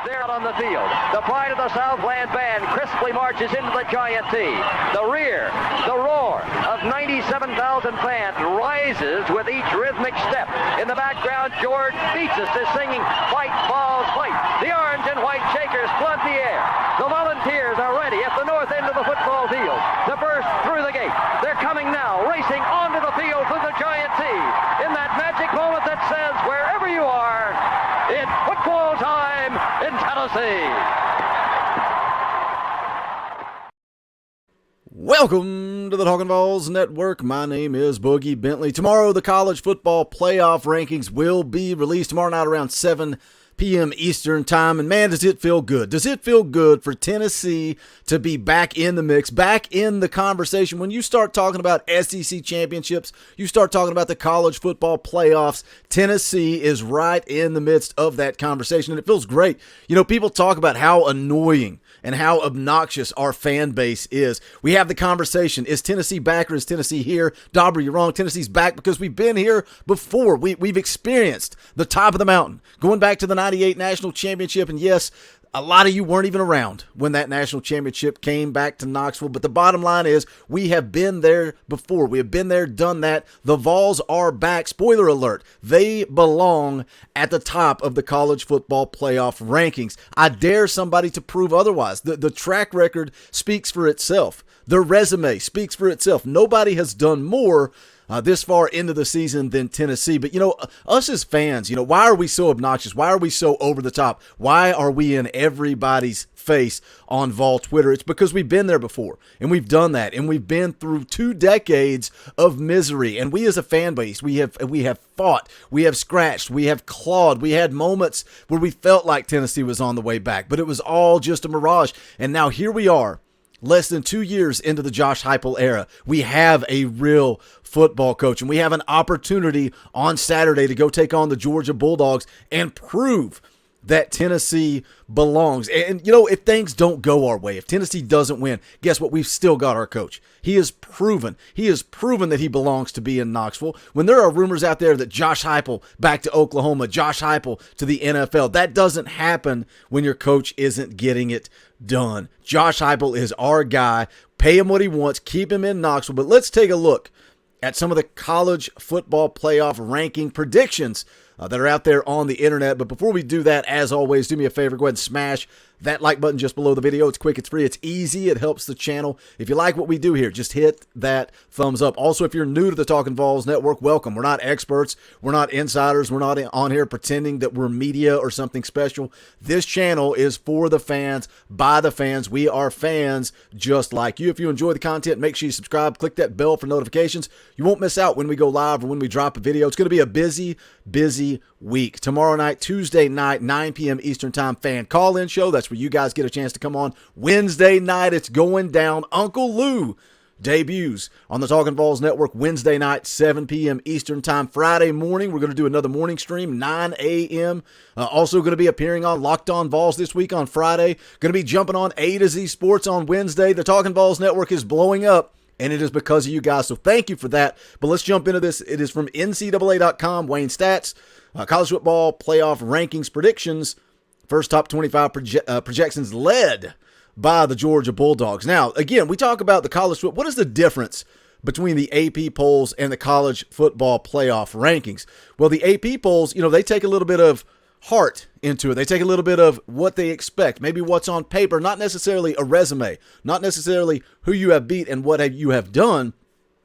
They're out on the field. The pride of the Southland band crisply marches into the Giant T. The rear, the roar of 97,000 fans rises with each rhythmic step. In the background, George Beaches is singing "Fight, Vols, Fight." The orange and white Shakers flood the air. The volunteers are ready at the north end of the football field to burst through the gate. They're coming now, racing onto the field through the Giant T. In that magic moment that says, wherever you are, it's football time in Tennessee. Welcome to the Talkin Vols Network. My name is Boogie Bentley. Tomorrow, the college football playoff rankings will be released tomorrow night around 7 p.m. Eastern time. And man, does it feel good. Does it feel good for Tennessee to be back in the mix, back in the conversation? When you start talking about SEC championships, you start talking about the college football playoffs, Tennessee is right in the midst of that conversation. And it feels great. You know, people talk about how annoying and how obnoxious our fan base is. We have the conversation, is Tennessee back or is Tennessee here? Dauber, you're wrong. Tennessee's back because we've been here before. We've experienced the top of the mountain, going back to the 98 National Championship. And yes, a lot of you weren't even around when that national championship came back to Knoxville. But the bottom line is we have been there before. We have been there, done that. The Vols are back. Spoiler alert. They belong at the top of the college football playoff rankings. I dare somebody to prove otherwise. The track record speaks for itself. The resume speaks for itself. Nobody has done more this far into the season than Tennessee. But, you know, us as fans, you know, why are we so obnoxious? Why are we so over the top? Why are we in everybody's face on Vol Twitter? It's because we've been there before, and we've done that, and we've been through 2 decades of misery. And we as a fan base, we have fought, we have scratched, we have clawed. We had moments where we felt like Tennessee was on the way back, but it was all just a mirage. And now here we are, less than 2 years into the Josh Heupel era. We have a real football coach, and we have an opportunity on Saturday to go take on the Georgia Bulldogs and prove that Tennessee belongs. And, you know, if things don't go our way, if Tennessee doesn't win, guess what? We've still got our coach. He has proven that he belongs to be in Knoxville. When there are rumors out there that Josh Heupel back to Oklahoma, Josh Heupel to the NFL, that doesn't happen when your coach isn't getting it done. Josh Heupel is our guy. Pay him what he wants. Keep him in Knoxville. But let's take a look at some of the college football playoff ranking predictions that are out there on the internet. But before we do that, as always, do me a favor, go ahead and smash that like button just below the video. It's quick, it's free, it's easy, it helps the channel. If you like what we do here, just hit that thumbs up. Also, if you're new to the Talkin Vols Network, welcome. We're not experts, we're not insiders, we're not on here pretending that we're media or something special. This channel is for the fans, by the fans. We are fans just like you. If you enjoy the content, make sure you subscribe, click that bell for notifications. You won't miss out when we go live or when we drop a video. It's going to be a busy week. Tomorrow night, Tuesday night, 9 p.m. Eastern Time, fan call-in show. That's where you guys get a chance to come on. Wednesday night, it's going down. Uncle Lou debuts on the Talkin Vols Network Wednesday night, 7 p.m. Eastern Time. Friday morning, we're going to do another morning stream, 9 a.m. Also going to be appearing on Locked On Vols this week on Friday. Going to be jumping on A to Z Sports on Wednesday. The Talkin Vols Network is blowing up, and it is because of you guys, so thank you for that. But let's jump into this. It is from NCAA.com, Wayne Stats, college football playoff rankings predictions. First top 25 projections led by the Georgia Bulldogs. Now, again, we talk about the college football. What is the difference between the AP polls and the college football playoff rankings? Well, the AP polls, you know, they take a little bit of heart into it. They take a little bit of what they expect, maybe what's on paper, not necessarily a resume, not necessarily who you have beat and what you have done,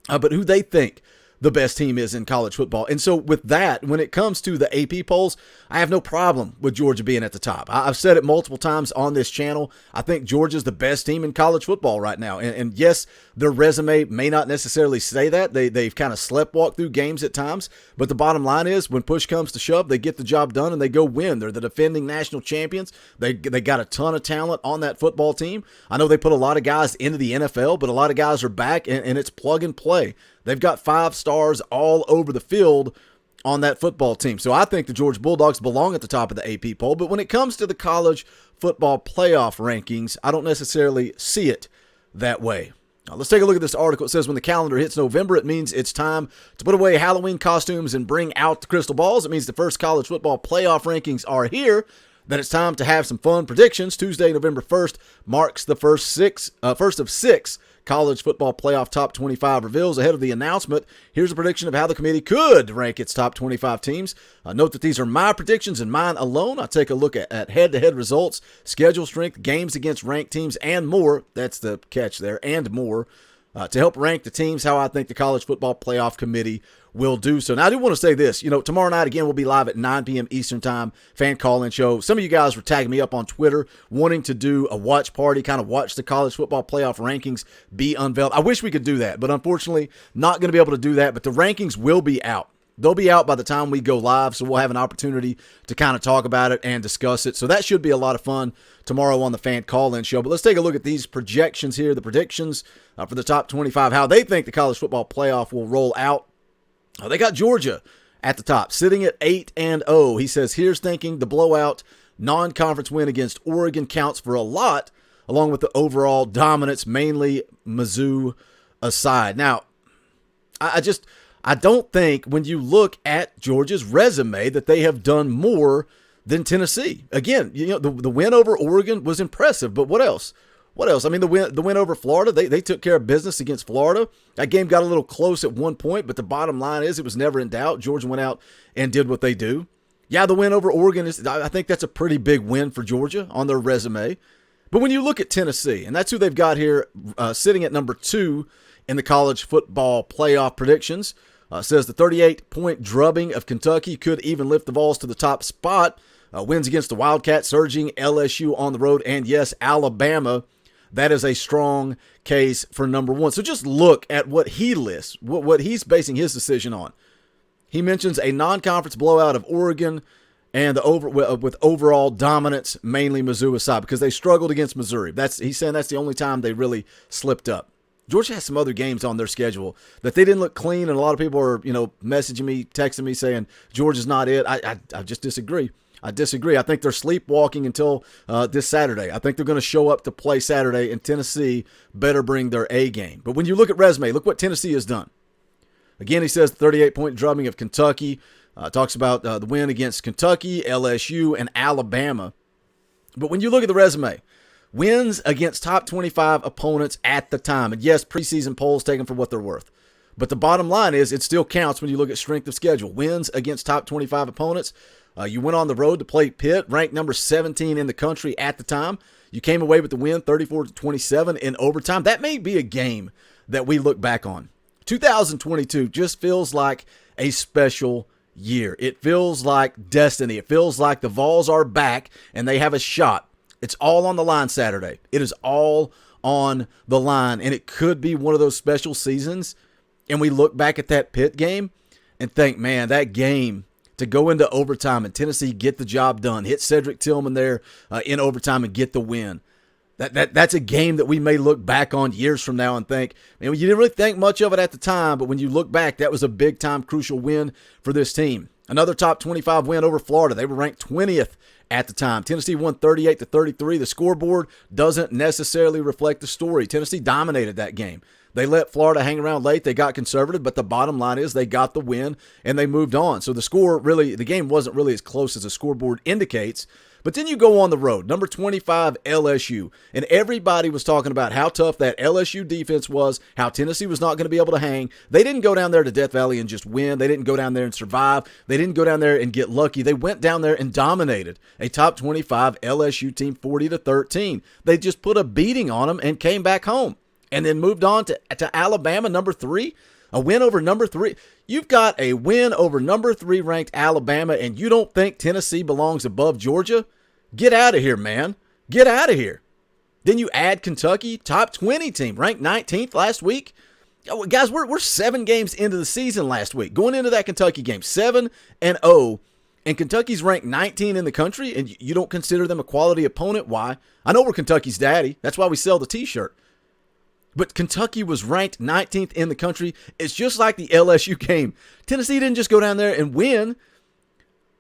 but who they think the best team is in college football. And so with that, when it comes to the AP polls, I have no problem with Georgia being at the top. I've said it multiple times on this channel. I think Georgia's the best team in college football right now. And yes, their resume may not necessarily say that. They've kind of sleptwalked through games at times. But the bottom line is, when push comes to shove, they get the job done and they go win. They're the defending national champions. They got a ton of talent on that football team. I know they put a lot of guys into the NFL, but a lot of guys are back, and it's plug and play. They've got 5 stars all over the field on that football team. So I think the Georgia Bulldogs belong at the top of the AP poll. But when it comes to the college football playoff rankings, I don't necessarily see it that way. Now, let's take a look at this article. It says when the calendar hits November, it means it's time to put away Halloween costumes and bring out the crystal balls. It means the first college football playoff rankings are here. that it's time to have some fun predictions. Tuesday, November 1st marks the first of six college football playoff top 25 reveals. Ahead of the announcement, here's a prediction of how the committee could rank its top 25 teams. Note that these are my predictions and mine alone. I take a look at head-to-head results, schedule strength, games against ranked teams, and more. That's the catch there, and more. To help rank the teams how I think the College Football Playoff Committee will do so. Now, I do want to say this. Tomorrow night, again, we'll be live at 9 p.m. Eastern Time, fan call-in show. Some of you guys were tagging me up on Twitter wanting to do a watch party, kind of watch the College Football Playoff rankings be unveiled. I wish we could do that, but unfortunately, not going to be able to do that. But the rankings will be out. They'll be out by the time we go live, so we'll have an opportunity to kind of talk about it and discuss it. So that should be a lot of fun tomorrow on the fan call-in show. But let's take a look at these projections here, the predictions for the top 25, how they think the College Football Playoff will roll out. They got Georgia at the top, sitting at 8-0. He says, here's thinking the blowout non-conference win against Oregon counts for a lot, along with the overall dominance, mainly Mizzou aside. Now, I don't think when you look at Georgia's resume that they have done more than Tennessee. Again, the win over Oregon was impressive, but what else? What else? I mean, the win over Florida, they took care of business against Florida. That game got a little close at one point, but the bottom line is it was never in doubt. Georgia went out and did what they do. Yeah, the win over Oregon, I think that's a pretty big win for Georgia on their resume. But when you look at Tennessee, and that's who they've got here sitting at number 2 in the college football playoff predictions, says the 38-point drubbing of Kentucky could even lift the Vols to the top spot. Wins against the Wildcats, surging LSU on the road, and yes, Alabama. That is a strong case for number 1. So just look at what he lists, what he's basing his decision on. He mentions a non-conference blowout of Oregon and with overall dominance, mainly Mizzou aside, because they struggled against Missouri. He's saying that's the only time they really slipped up. Georgia has some other games on their schedule that they didn't look clean, and a lot of people are, messaging me, texting me saying Georgia's not it. I just disagree. I think they're sleepwalking until this Saturday. I think they're going to show up to play Saturday, and Tennessee better bring their A game. But when you look at resume, look what Tennessee has done. Again, he says 38-point drubbing of Kentucky. Talks about the win against Kentucky, LSU, and Alabama. But when you look at the resume, wins against top 25 opponents at the time. And yes, preseason polls taken for what they're worth. But the bottom line is it still counts when you look at strength of schedule. Wins against top 25 opponents. You went on the road to play Pitt, ranked number 17 in the country at the time. You came away with the win 34-27 in overtime. That may be a game that we look back on. 2022 just feels like a special year. It feels like destiny. It feels like the Vols are back and they have a shot. It's all on the line Saturday. It is all on the line, and it could be one of those special seasons. And we look back at that Pitt game and think, man, that game to go into overtime and Tennessee get the job done, hit Cedric Tillman there in overtime and get the win. That's a game that we may look back on years from now and think, man, you didn't really think much of it at the time, but when you look back, that was a big-time crucial win for this team. Another top 25 win over Florida. They were ranked 20th at the time. Tennessee won 38-33. The scoreboard doesn't necessarily reflect the story. Tennessee dominated that game. They let Florida hang around late. They got conservative, but the bottom line is they got the win and they moved on. So the game wasn't really as close as the scoreboard indicates. But then you go on the road, number 25, LSU. And everybody was talking about how tough that LSU defense was, how Tennessee was not going to be able to hang. They didn't go down there to Death Valley and just win. They didn't go down there and survive. They didn't go down there and get lucky. They went down there and dominated a top 25 LSU team 40-13. They just put a beating on them and came back home. And then moved on to Alabama, number 3, a win over number 3. You've got a win over number 3 ranked Alabama, and you don't think Tennessee belongs above Georgia? Get out of here, man. Get out of here. Then you add Kentucky, top 20 team, ranked 19th last week. Oh, guys, we're 7 games into the season last week. Going into that Kentucky game, 7-0, and Kentucky's ranked 19 in the country, and you don't consider them a quality opponent. Why? I know we're Kentucky's daddy. That's why we sell the T-shirt. But Kentucky was ranked 19th in the country. It's just like the LSU game. Tennessee didn't just go down there and win.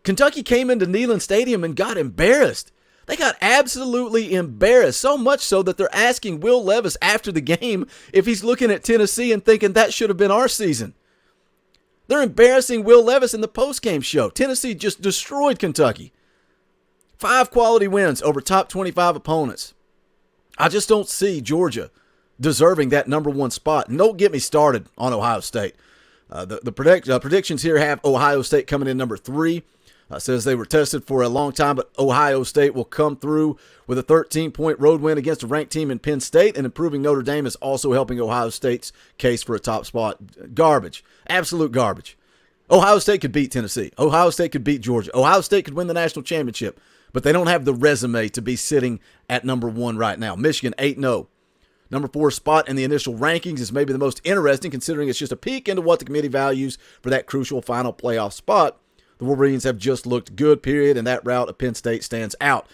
Kentucky came into Neyland Stadium and got embarrassed. They got absolutely embarrassed, so much so that they're asking Will Levis after the game if he's looking at Tennessee and thinking that should have been our season. They're embarrassing Will Levis in the postgame show. Tennessee just destroyed Kentucky. 5 quality wins over top 25 opponents. I just don't see Georgia deserving that number 1 spot. And don't get me started on Ohio State. The predictions here have Ohio State coming in number 3. Says they were tested for a long time, but Ohio State will come through with a 13-point road win against a ranked team in Penn State, and improving Notre Dame is also helping Ohio State's case for a top spot. Garbage. Absolute garbage. Ohio State could beat Tennessee. Ohio State could beat Georgia. Ohio State could win the national championship, but they don't have the resume to be sitting at number 1 right now. Michigan 8-0. Number 4 spot in the initial rankings is maybe the most interesting, considering it's just a peek into what the committee values for that crucial final playoff spot. The Wolverines have just looked good, period, and that route of Penn State stands out.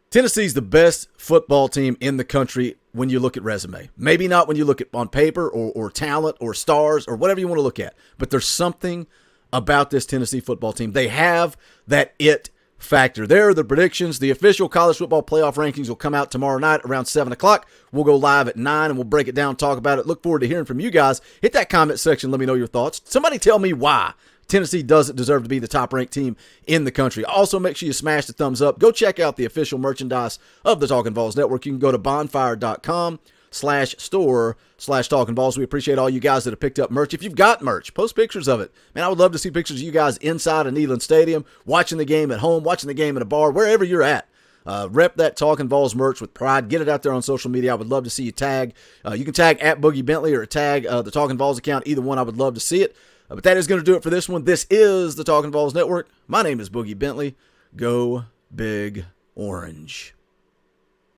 Tennessee's the best football team in the country when you look at resume. Maybe not when you look at on paper or talent or stars or whatever you want to look at. But there's something about this Tennessee football team. They have that it factor. There are the predictions. The official college football playoff rankings will come out tomorrow night around 7 o'clock. We'll go live at 9 and we'll break it down, talk about it. Look forward to hearing from you guys. Hit that comment section. Let me know your thoughts. Somebody tell me why Tennessee doesn't deserve to be the top-ranked team in the country. Also, make sure you smash the thumbs up. Go check out the official merchandise of the Talkin Vols Network. You can go to bonfire.com/store/Talkin Vols. We appreciate all you guys that have picked up merch. If you've got merch, post pictures of it. Man, I would love to see pictures of you guys inside of Neyland Stadium, watching the game at home, watching the game at a bar, wherever you're at. Rep that Talkin Vols merch with pride. Get it out there on social media. I would love to see you tag. You can tag at Boogie Bentley or tag the Talkin Vols account. Either one, I would love to see it. But that is going to do it for this one. This is the Talkin Vols Network. My name is Boogie Bentley. Go Big Orange.